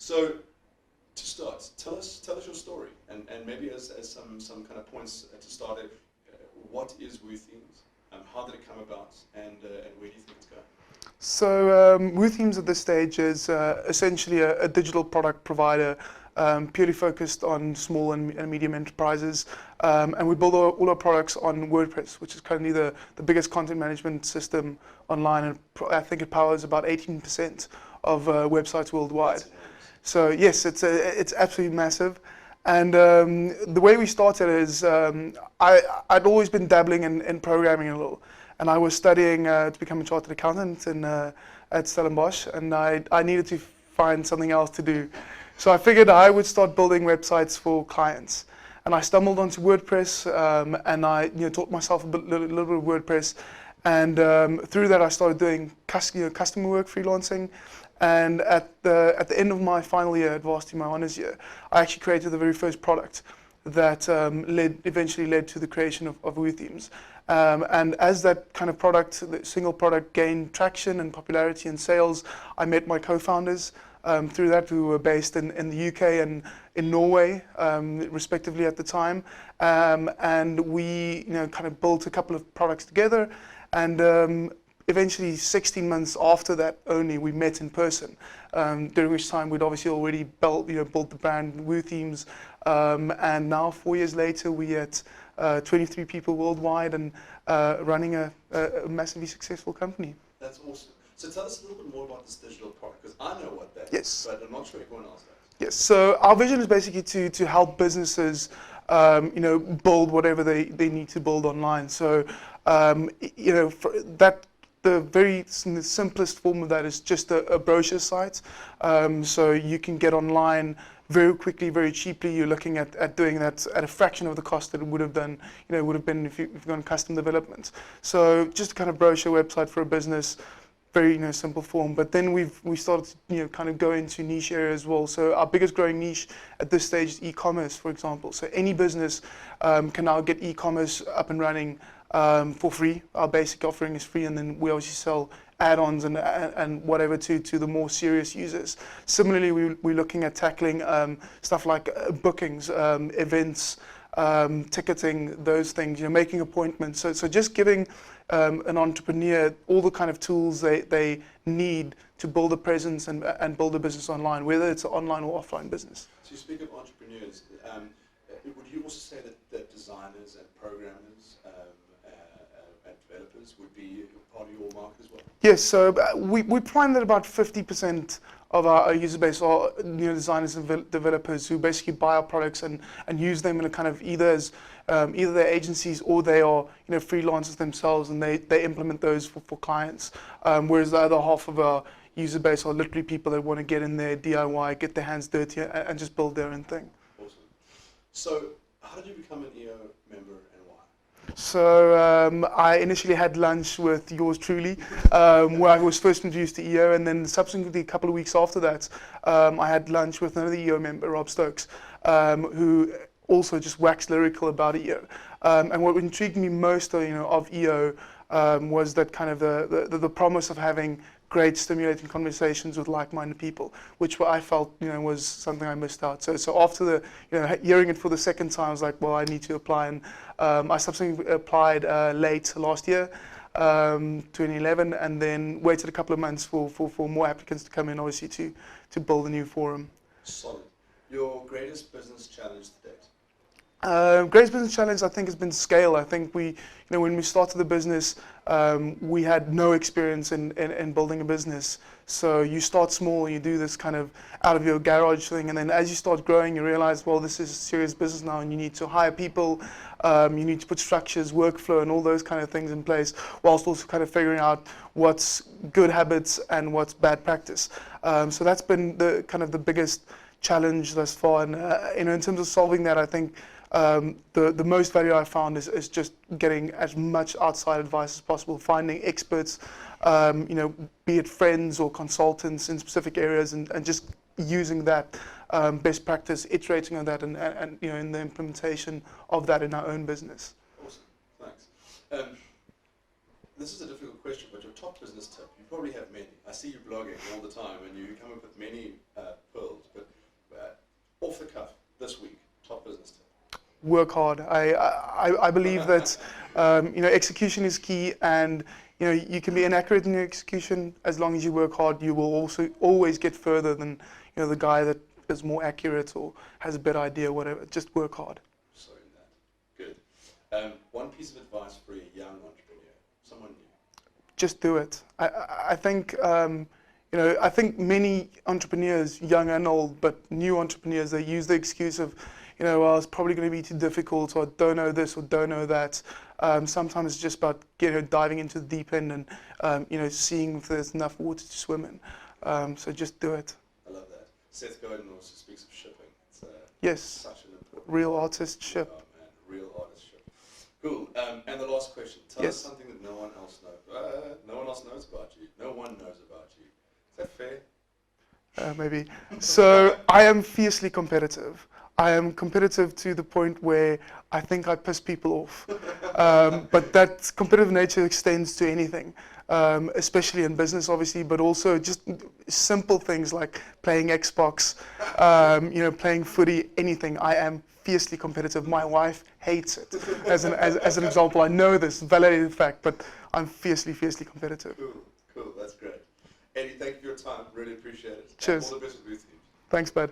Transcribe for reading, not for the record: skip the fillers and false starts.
So to start, tell us your story, and maybe as some kind of points to start it. What is Woo Themes? How did it come about, and where do you think it's going? So Woo Themes at this stage is essentially a digital product provider purely focused on small and medium enterprises. And we build all our products on WordPress, which is currently the biggest content management system online. And I think it powers about 18% of websites worldwide. That's enormous. So yes, it's absolutely massive. And the way we started is I'd always been dabbling in programming a little. And I was studying to become a chartered accountant at Stellenbosch, and I needed to find something else to do. So I figured I would start building websites for clients. And I stumbled onto WordPress, and I taught myself little bit of WordPress. And through that, I started doing customer work, freelancing. And at the end of my final year at varsity, my honours year, I actually created the very first product that eventually led to the creation of Woo Themes. And as that kind of product, the single product, gained traction and popularity and sales, I met my co-founders through that, who were based in the UK and in Norway, respectively at the time. And we kind of built a couple of products together. And eventually, 16 months after that only, we met in person, during which time we'd obviously already built the brand Woo Themes. And now, 4 years later, we're at 23 people worldwide and running a massively successful company. That's awesome. So tell us a little bit more about this digital product, because I know what that Yes. is, but I'm not sure everyone else does. Yes. So our vision is basically to help businesses, build whatever they need to build online. So, the very simplest form of that is just a brochure site. So you can get online very quickly, very cheaply. You're looking at doing that at a fraction of the cost that it would have done, would have been if you've gone custom development. So just a kind of brochure website for a business, very simple form. But then we started to kind of go into niche areas as well. So our biggest growing niche at this stage is e-commerce, for example. So any business can now get e-commerce up and running for free. Our basic offering is free, and then we obviously sell add-ons and whatever to the more serious users. Similarly, we're looking at tackling stuff like bookings, events, ticketing, those things, making appointments. So just giving an entrepreneur all the kind of tools they need to build a presence and build a business online, whether it's an online or offline business. So you speak of entrepreneurs. Would you also say that designers and programmers and developers would be part of your market as well? Yes, so we find that about 50% of our user base are designers and developers who basically buy our products and use them in a kind of either they're agencies or they are freelancers themselves, and they implement those for clients. Whereas the other half of our user base are literally people that want to get in there, DIY, get their hands dirty, and just build their own thing. Awesome. So how did you become an EO member and why? So I initially had lunch with yours truly, where I was first introduced to EO, and then subsequently a couple of weeks after that, I had lunch with another EO member, Rob Stokes, who also just waxed lyrical about EO. And what intrigued me most, of EO was that kind of the promise of having great stimulating conversations with like-minded people, which I felt was something I missed out. So after hearing it for the second time, I was like, well, I need to apply, and I subsequently applied late last year, 2011, and then waited a couple of months for more applicants to come in, obviously to build a new forum. Solid. Your greatest business challenge to date? Greatest business challenge, I think, has been scale. I think when we started the business, we had no experience in building a business. So you start small, you do this kind of out of your garage thing, and then as you start growing, you realize, well, this is a serious business now, and you need to hire people, you need to put structures, workflow, and all those kind of things in place, whilst also kind of figuring out what's good habits and what's bad practice. So that's been the biggest challenge thus far, and in terms of solving that, I think the most value I found is just getting as much outside advice as possible, finding experts, be it friends or consultants in specific areas, and just using that best practice, iterating on that, and in the implementation of that in our own business. Awesome, thanks. This is a difficult question, but your top business tip, you probably have many. I see you blogging all the time, and you come up with many pearls. But off the cuff, this week, top business tip. Work hard. I believe that execution is key, and you can be inaccurate in your execution. As long as you work hard, you will also always get further than the guy that is more accurate or has a better idea, whatever. Just work hard. So in that. Good. One piece of advice for a young entrepreneur, someone new. Just do it. I think I think many entrepreneurs, young and old, but new entrepreneurs, they use the excuse of, well, it's probably going to be too difficult, or don't know this, or don't know that. Sometimes it's just about diving into the deep end and seeing if there's enough water to swim in. So just do it. I love that. Seth Godin also speaks of shipping. It's yes. Such an important Real artist ship. Oh man, real artist ship. Cool. And the last question. Tell us something that no one else knows. No one else knows about you. No one knows about you. Is that fair? Maybe. So I am fiercely competitive. I am competitive to the point where I think I piss people off. But that competitive nature extends to anything, especially in business, obviously, but also just simple things like playing Xbox, playing footy, anything. I am fiercely competitive. My wife hates it. As an example, I know this, validated fact, but I'm fiercely competitive. Cool. That's great. Adii, thank you for your time. Really appreciate it. Cheers. And all the best with your team. Thanks, bud.